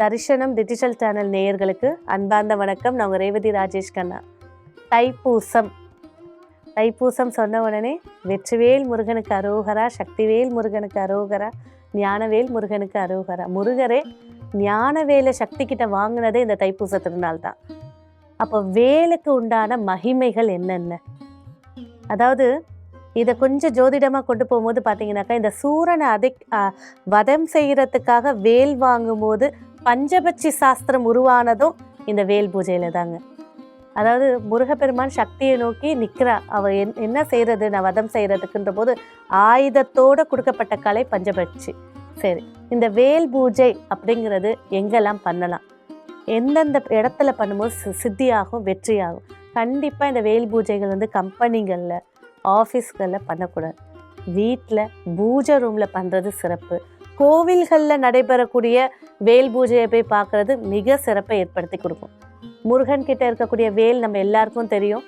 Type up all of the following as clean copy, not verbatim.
தரிசனம் digital channel நேயர்களுக்கு அன்பார்ந்த வணக்கம். நான் ரேவதி ராஜேஷ் கண்ணா. தைப்பூசம் சொன்ன உடனே வெற்றிவேல் முருகனுக்கு அரோகரா, சக்திவேல் முருகனுக்கு அரோகரா, ஞானவேல் முருகனுக்கு அரோகரா. முருகரே ஞானவேலை சக்தி கிட்ட வாங்கினதே இந்த தைப்பூச திருநாள் தான். அப்போ வேலுக்கு உண்டான மகிமைகள் என்னென்ன? அதாவது இதை கொஞ்சம் ஜோதிடமாக கொண்டு போகும்போது பார்த்தீங்கன்னாக்கா, இந்த சூரனை வதம் செய்கிறதுக்காக வேல் வாங்கும்போது பஞ்சபட்சி சாஸ்திரம் உருவானதும் இந்த வேல் பூஜையில் தாங்க. அதாவது முருகப்பெருமான் சக்தியை நோக்கி நிற்கிறா. அவர் என்ன செய்கிறது நான் வதம் செய்கிறதுக்குன்ற போது ஆயுதத்தோடு கொடுக்கப்பட்ட கலை பஞ்சபட்சி. சரி, இந்த வேல் பூஜை அப்படிங்கிறது எங்கெல்லாம் பண்ணலாம், எந்தெந்த இடத்துல பண்ணும்போது சித்தியாகும், வெற்றியாகும்? கண்டிப்பாக இந்த வேல் பூஜைகள் வந்து கம்பெனிகளில், ஆஃபீஸ்களில் பண்ணக்கூடாது. வீட்டில் பூஜை ரூமில் பண்ணுறது சிறப்பு. கோவில்களில் நடைபெறக்கூடிய வேல் பூஜையை போய் பார்க்குறது மிக சிறப்பை ஏற்படுத்தி கொடுக்கும். முருகன் கிட்ட இருக்கக்கூடிய வேல் நம்ம எல்லாருக்கும் தெரியும்.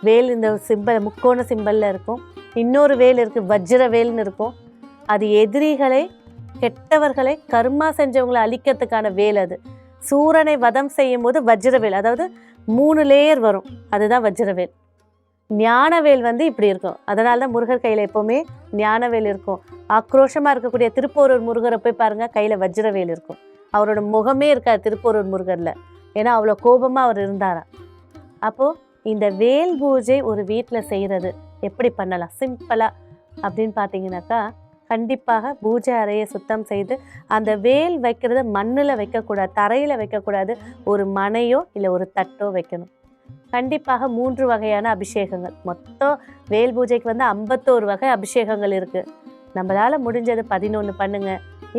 வேல் இந்த சிம்பல், முக்கோண சிம்பலில் இருக்கும். இன்னொரு வேல் இருக்குது, வஜ்ர வேல்னு இருக்கும். அது எதிரிகளை, கெட்டவர்களை, கர்மா செஞ்சவங்களை அழிக்கிறதுக்கான வேல். அது சூரனை வதம் செய்யும் போது வஜ்ரவேல், அதாவது 3 லேயர் வரும், அதுதான் வஜ்ரவேல். ஞானவேல் வந்து இப்படி இருக்கும். அதனால தான் முருகர் கையில் எப்போவுமே ஞானவேல் இருக்கும். ஆக்ரோஷமாக இருக்கக்கூடிய திருப்போரூர் முருகரை போய் பாருங்கள், கையில் வஜ்ரவேல் இருக்கும். அவரோட முகமே இருக்காது திருப்போரூர் முருகரில், ஏன்னா அவ்வளோ கோபமாக அவர் இருந்தாராம். அப்போது இந்த வேல் பூஜை ஒரு வீட்டில் செய்கிறது எப்படி பண்ணலாம் சிம்பிளாக அப்படின்னு பார்த்தீங்கன்னாக்கா, கண்டிப்பாக பூஜை அறையை சுத்தம் செய்து அந்த வேல் வைக்கிறத மண்ணில் வைக்கக்கூடாது, தரையில் வைக்கக்கூடாது. ஒரு மனையோ இல்லை ஒரு தட்டோ வைக்கணும். கண்டிப்பாக 3 வகையான அபிஷேகங்கள். மொத்தம் வேல் பூஜைக்கு வந்து 51 வகை அபிஷேகங்கள் இருக்குது. நம்மளால் முடிஞ்சது 11 பண்ணுங்க,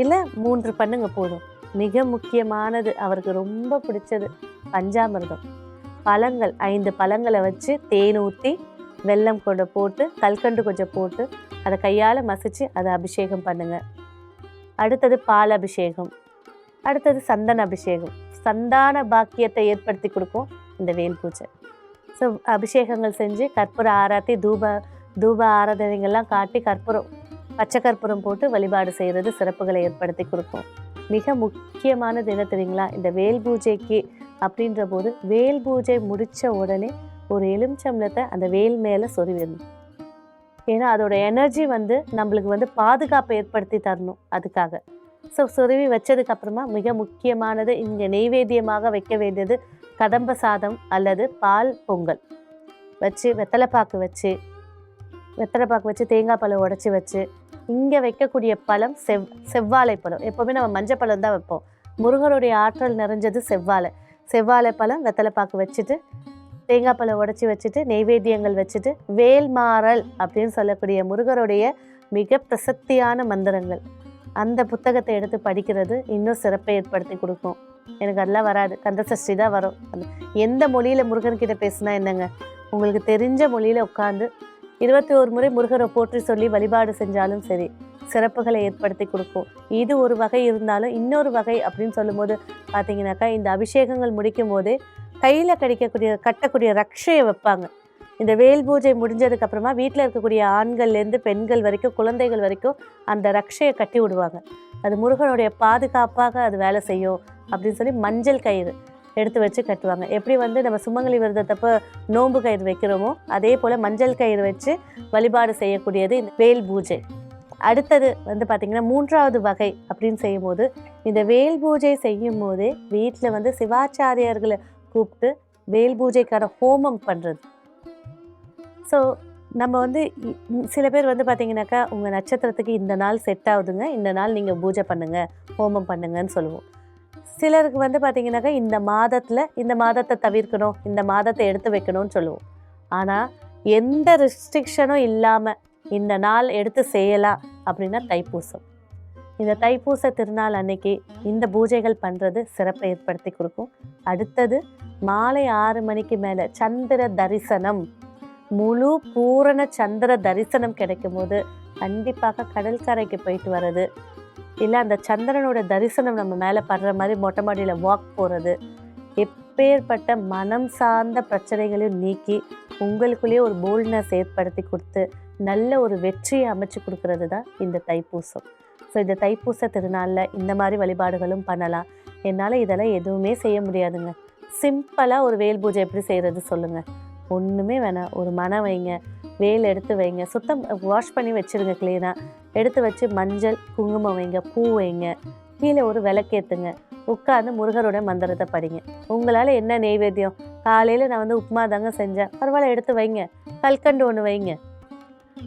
இல்லை 3 பண்ணுங்க போதும். மிக முக்கியமானது, அவருக்கு ரொம்ப பிடிச்சது பஞ்சாமிர்தம். பழங்கள் 5 பழங்களை வச்சு தேன் ஊற்றி வெல்லம் கொண்டு போட்டு கல்கண்டு கொஞ்சம் போட்டு அதை கையால் மசிச்சு அதை அபிஷேகம் பண்ணுங்க. அடுத்தது பால் அபிஷேகம், அடுத்தது சந்தன அபிஷேகம். சந்தான பாக்கியத்தை ஏற்படுத்தி கொடுக்கும் இந்த வேல் பூஜை. ஸோ அபிஷேகங்கள் செஞ்சு கற்பூர ஆராத்தி, தூப ஆராதனைகள்லாம் காட்டி பச்சை கற்பூரம் போட்டு வழிபாடு செய்கிறது சிறப்புகளை ஏற்படுத்தி கொடுக்கும். மிக முக்கியமானது என்ன தெரியுங்களா, இந்த வேல் பூஜைக்கு அப்படின்ற போது வேல் பூஜை முடித்த உடனே ஒரு எலுமிச்சம்பழத்தை அந்த வேல் மேலே சொருவிடணும். ஏன்னா அதோட எனர்ஜி வந்து நம்மளுக்கு வந்து பாதுகாப்பை ஏற்படுத்தி தரணும். அதுக்காக ஸோ சொருவி வச்சதுக்கப்புறமா மிக முக்கியமானது, இங்கே நெய்வேத்தியமாக வைக்க வேண்டியது கதம்ப சாதம் அல்லது பால் பொங்கல் வச்சு, வெத்தலைப்பாக்கு வச்சு தேங்காய் பழம் உடச்சி வச்சு, இங்கே வைக்கக்கூடிய பழம் செவ்வாழை பழம். எப்போவுமே நம்ம மஞ்சள் பழம் தான் வைப்போம். முருகருடைய ஆற்றல் நிறைஞ்சது செவ்வாழை பழம், வெத்தலைப்பாக்கு வச்சுட்டு, தேங்காய் பழம் உடச்சி வச்சுட்டு, நெய்வேத்தியங்கள் வச்சுட்டு, வேல்மாறல் அப்படின்னு சொல்லக்கூடிய முருகருடைய மிக பிரசக்தியான மந்திரங்கள், அந்த புத்தகத்தை எடுத்து படிக்கிறது இன்னும் சிறப்பை ஏற்படுத்தி கொடுக்கும். எனக்கு அதெல்லாம் வராது, கந்தசஷ்டி தான் வரும். எந்த மொழியில் முருகன்கிட்ட பேசுனா என்னங்க, உங்களுக்கு தெரிஞ்ச மொழியில் உட்காந்து 21 முறை முருகரை போற்றி சொல்லி வழிபாடு செஞ்சாலும் சரி, சிறப்புகளை ஏற்படுத்தி கொடுக்கும். இது ஒரு வகை இருந்தாலும் இன்னொரு வகை அப்படின்னு சொல்லும்போது பார்த்தீங்கன்னாக்கா, இந்த அபிஷேகங்கள் முடிக்கும் போதே கையில் கட்டக்கூடிய ரக்ஷையை வைப்பாங்க. இந்த வேல் பூஜை முடிஞ்சதுக்கப்புறமா வீட்டில் இருக்கக்கூடிய ஆண்கள்லேருந்து பெண்கள் வரைக்கும், குழந்தைகள் வரைக்கும் அந்த ரக்ஷையை கட்டி விடுவாங்க. அது முருகனுடைய பாதுகாப்பாக அது வேலை செய்யும் அப்படின்னு சொல்லி மஞ்சள் கயிறு எடுத்து வச்சு கட்டுவாங்க. எப்படி வந்து நம்ம சுமங்கலி விரதத்தப்போ நோன்பு கயிறு வைக்கிறோமோ, அதே போல் மஞ்சள் கயிறு வச்சு வழிபாடு செய்யக்கூடியது இந்த வேல் பூஜை. அடுத்தது வந்து பார்த்திங்கன்னா 3வது வகை அப்படின்னு செய்யும்போது, இந்த வேல் பூஜை செய்யும் போதே வீட்டில் வந்து சிவாச்சாரியர்களை கூப்பிட்டு வேல் பூஜைக்கான ஹோமம் பண்ணுறது. ஸோ நம்ம வந்து சில பேர் வந்து பார்த்திங்கனாக்கா, உங்கள் நட்சத்திரத்துக்கு இந்த நாள் செட் ஆகுதுங்க, இந்த நாள் நீங்கள் பூஜை பண்ணுங்கள், ஹோமம் பண்ணுங்கன்னு சொல்லுவோம். சிலருக்கு வந்து பார்த்திங்கனாக்கா, இந்த மாதத்தை தவிர்க்கணும், இந்த மாதத்தை எடுத்து வைக்கணும்னு சொல்லுவோம். ஆனால் எந்த ரெஸ்ட்ரிக்ஷனும் இல்லாமல் இந்த நாள் எடுத்து செய்யலாம் அப்படின்னா தைப்பூசம். இந்த தைப்பூச திருநாள் அன்னைக்கு இந்த பூஜைகள் பண்ணுறது சிறப்பை ஏற்படுத்தி கொடுக்கும். அடுத்தது மாலை 6 மணிக்கு மேலே சந்திர தரிசனம், முழு பூரண சந்திர தரிசனம் கிடைக்கும் போது கண்டிப்பாக கடற்கரைக்கு போயிட்டு வர்றது, இல்லை அந்த சந்திரனோட தரிசனம் நம்ம மேலே படுற மாதிரி மொட்டை மாடியில் வாக் போகிறது, எப்பேற்பட்ட மனம் சார்ந்த பிரச்சனைகளையும் நீக்கி உங்களுக்குள்ளேயே ஒரு போல்ட்னஸ் ஏற்படுத்தி கொடுத்து நல்ல ஒரு வெற்றியை அமைச்சு கொடுக்கறது தான் இந்த தைப்பூசம். ஸோ இந்த தைப்பூச திருநாளில் இந்த மாதிரி வழிபாடுகளும் பண்ணலாம். என்னால் இதெல்லாம் எதுவுமே செய்ய முடியாதுங்க. சிம்பிளாக ஒரு வேல் பூஜை எப்படி செய்கிறது சொல்லுங்கள். ஒன்றுமே வேணாம், ஒரு மணம் வைங்க, வேல் எடுத்து வைங்க, சுத்தம் வாஷ் பண்ணி வச்சுருங்க க்ளீனாக. எடுத்து வச்சு மஞ்சள் குங்குமம் வைங்க, பூ வைங்க, கீழே ஒரு விளக்கேற்றுங்க, உட்காந்து முருகரோட மந்திரத்தை படிங்க. உங்களால் என்ன நெய்வேத்தியம், காலையில் நான் உப்புமா தாங்க செஞ்சேன், பரவாயில்ல எடுத்து வைங்க, கல்கண்டு ஒன்று வைங்க,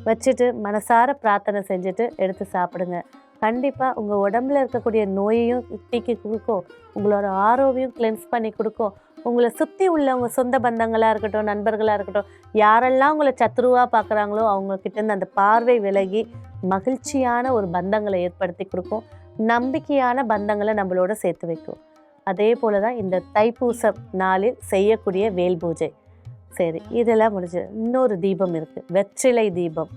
வச்சுட்டு மனசார பிரார்த்தனை செஞ்சுட்டு எடுத்து சாப்பிடுங்க. கண்டிப்பாக உங்கள் உடம்புல இருக்கக்கூடிய நோயையும் தீக்கி கொடுக்கும், உங்களோட ஆரோக்கியம் கிளென்ஸ் பண்ணி கொடுக்கும். உங்களை சுற்றி உள்ளவங்க சொந்த பந்தங்களாக இருக்கட்டும், நண்பர்களாக இருக்கட்டும், யாரெல்லாம் உங்களை சத்ருவாக பார்க்குறாங்களோ அவங்கக்கிட்டேருந்து அந்த பார்வை விலகி மகிழ்ச்சியான ஒரு பந்தங்களை ஏற்படுத்தி கொடுக்கும், நம்பிக்கையான பந்தங்களை நம்மளோட சேர்த்து வைக்கும். அதே போல் தான் இந்த தைப்பூச நாளில் செய்யக்கூடிய வேல் பூஜை. சரி, இதெல்லாம் முடிஞ்சு இன்னொரு தீபம் இருக்குது, வெற்றிலை தீபம்.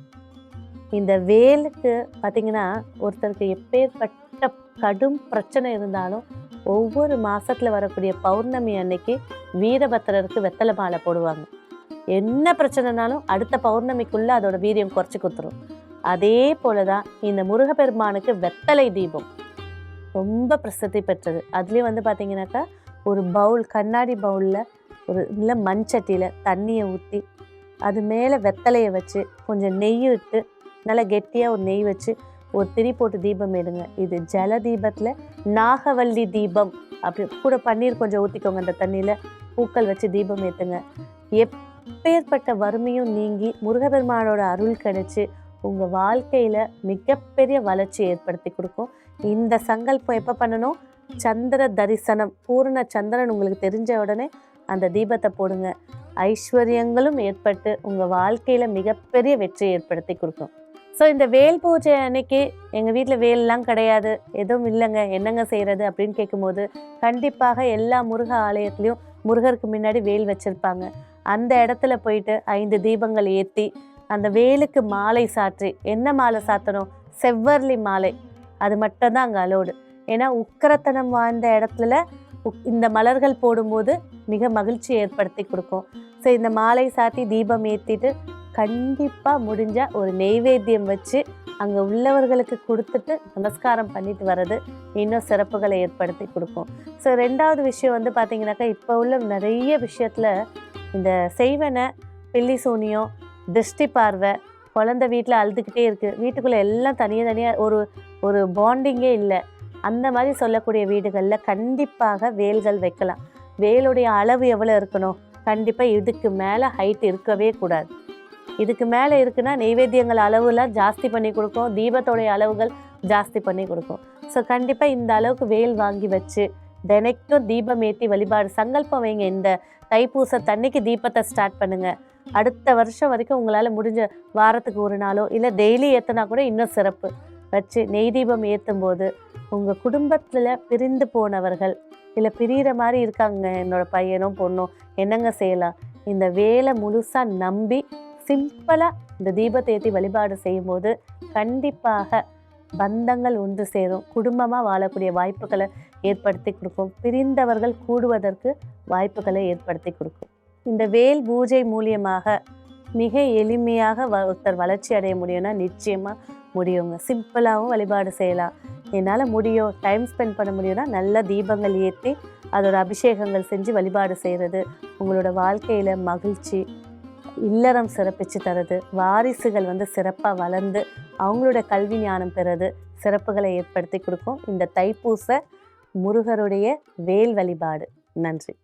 இந்த வேலுக்கு பார்த்திங்கன்னா ஒருத்தருக்கு எப்பேற்பட்ட கடும் பிரச்சனை இருந்தாலும் ஒவ்வொரு மாதத்தில் வரக்கூடிய பௌர்ணமி அன்னைக்கு வீரபத்திரருக்கு வெத்தலை மாலை போடுவாங்க. என்ன பிரச்சனைனாலும் அடுத்த பௌர்ணமிக்குள்ளே அதோட வீரியம் குறைச்சி கொடுத்துரும். அதே போல தான் இந்த முருகப்பெருமானுக்கு வெத்தலை தீபம் ரொம்ப பிரசித்தி பெற்றது. அதுலேயும் பார்த்திங்கனாக்கா ஒரு பவுல், கண்ணாடி பவுலில் ஒரு இல்லை மண்சட்டியில் தண்ணியை ஊற்றி அது மேலே வெத்தலையை வச்சு கொஞ்சம் நெய் விட்டு நல்லா கெட்டியாக ஒரு நெய் வச்சு ஒரு திரி போட்டு தீபம் எடுங்க. இது ஜல தீபத்தில் நாகவல்லி தீபம் அப்படி கூட பன்னீர் கொஞ்சம் ஊற்றிக்கோங்க. அந்த தண்ணியில் பூக்கள் வச்சு தீபம் ஏற்றுங்க. எப்பேற்பட்ட வறுமையும் நீங்கி முருகப்பெருமானோட அருள் கிடைச்சி உங்கள் வாழ்க்கையில் மிகப்பெரிய வளர்ச்சி ஏற்படுத்தி கொடுக்கும். இந்த சங்கல்பம் எப்போ பண்ணணும், சந்திர தரிசனம், பூர்ண சந்திரன் உங்களுக்கு தெரிஞ்ச உடனே அந்த தீபத்தை போடுங்க. ஐஸ்வர்யங்களும் ஏற்பட்டு உங்கள் வாழ்க்கையில் மிகப்பெரிய வெற்றியை ஏற்படுத்தி கொடுக்கும். ஸோ இந்த வேல் பூஜை அன்னைக்கு எங்கள் வீட்டில் வேல்லாம் கிடையாது, எதுவும் இல்லைங்க, என்னங்க செய்கிறது அப்படின்னு கேட்கும்போது கண்டிப்பாக எல்லா முருக ஆலயத்துலேயும் முருகருக்கு முன்னாடி வேல் வச்சுருப்பாங்க. அந்த இடத்துல போயிட்டு 5 தீபங்கள் ஏற்றி அந்த வேலுக்கு மாலை சாற்றி, என்ன மாலை சாத்தணும், செவ்வரளி மாலை, அது மட்டும்தான் அங்கே அலோடு. ஏன்னா உக்கிரத்தனம் வாழ்ந்த இடத்துல இந்த மலர்கள் போடும்போது மிக மகிழ்ச்சி ஏற்படுத்தி கொடுக்கும். ஸோ இந்த மாலை சாத்தி தீபம் ஏற்றிட்டு கண்டிப்பாக முடிஞ்சால் ஒரு நெய்வேத்தியம் வச்சு அங்கே உள்ளவர்களுக்கு கொடுத்துட்டு நமஸ்காரம் பண்ணிட்டு வர்றது இன்னும் சிறப்புகளை ஏற்படுத்தி கொடுக்கும். ஸோ 2வது விஷயம் பார்த்திங்கனாக்கா இப்போ உள்ள நிறைய விஷயத்தில் இந்த செய்வனை, பில்லி சூனியம், திருஷ்டி பார்வை, குழந்தை வீட்டில் அழுதுகிட்டே இருக்குது, வீட்டுக்குள்ளே எல்லாம் தனியாக ஒரு பாண்டிங்கே இல்லை, அந்த மாதிரி சொல்லக்கூடிய வீடுகளில் கண்டிப்பாக வேல்கள் வைக்கலாம். வேலுடைய அளவு எவ்வளோ இருக்கணும், கண்டிப்பாக இதுக்கு மேலே ஹைட் இருக்கவே கூடாது. இதுக்கு மேலே இருக்குன்னா நெய்வேத்தியங்கள் அளவுலாம் ஜாஸ்தி பண்ணி கொடுக்கும், தீபத்தோடைய அளவுகள் ஜாஸ்தி பண்ணி கொடுக்கும். ஸோ கண்டிப்பாக இந்த அளவுக்கு வேல் வாங்கி வச்சு தினைக்கும் தீபம் ஏற்றி வழிபாடு சங்கல்பம் வைங்க. இந்த தைப்பூசத்தன்னைக்கு தீபத்தை ஸ்டார்ட் பண்ணுங்கள். அடுத்த வருஷம் வரைக்கும் உங்களால் முடிஞ்ச வாரத்துக்கு ஒரு நாளோ இல்லை டெய்லி ஏற்றினா கூட இன்னும் சிறப்பு வச்சு நெய் தீபம் ஏற்றும் போது உங்கள் குடும்பத்தில் பிரிந்து போனவர்கள் இல்லை பிரிகிற மாதிரி இருக்காங்க, என்னோடய பையனும் பொண்ணும், என்னங்க செய்யலாம், இந்த வேலை முழுசாக நம்பி சிம்பிளாக இந்த தீபத்தை ஏற்றி வழிபாடு செய்யும்போது கண்டிப்பாக பந்தங்கள் ஒன்று சேரும், குடும்பமாக வாழக்கூடிய வாய்ப்புகளை ஏற்படுத்தி கொடுக்கும், பிரிந்தவர்கள் கூடுவதற்கு வாய்ப்புகளை ஏற்படுத்தி கொடுக்கும். இந்த வேல் பூஜை மூலியமாக மிக எளிமையாக ஒருத்தர் வளர்ச்சி அடைய முடியும்னா நிச்சயமாக முடியுங்க. சிம்பிளாகவும் வழிபாடு செய்யலாம். என்னால் முடியும், டைம் ஸ்பெண்ட் பண்ண முடியும்னா நல்ல தீபங்கள் ஏற்றி அதோட அபிஷேகங்கள் செஞ்சு வழிபாடு செய்கிறது உங்களோட வாழ்க்கையில் மகிழ்ச்சி, இல்லறம் சிறப்பிச்சு தருது, வாரிசுகள் சிறப்பாக வளர்ந்து அவங்களோட கல்வி ஞானம் பெறுறது சிறப்புகளை ஏற்படுத்தி கொடுக்கும் இந்த தைப்பூச முருகருடைய வேல் வழிபாடு. நன்றி.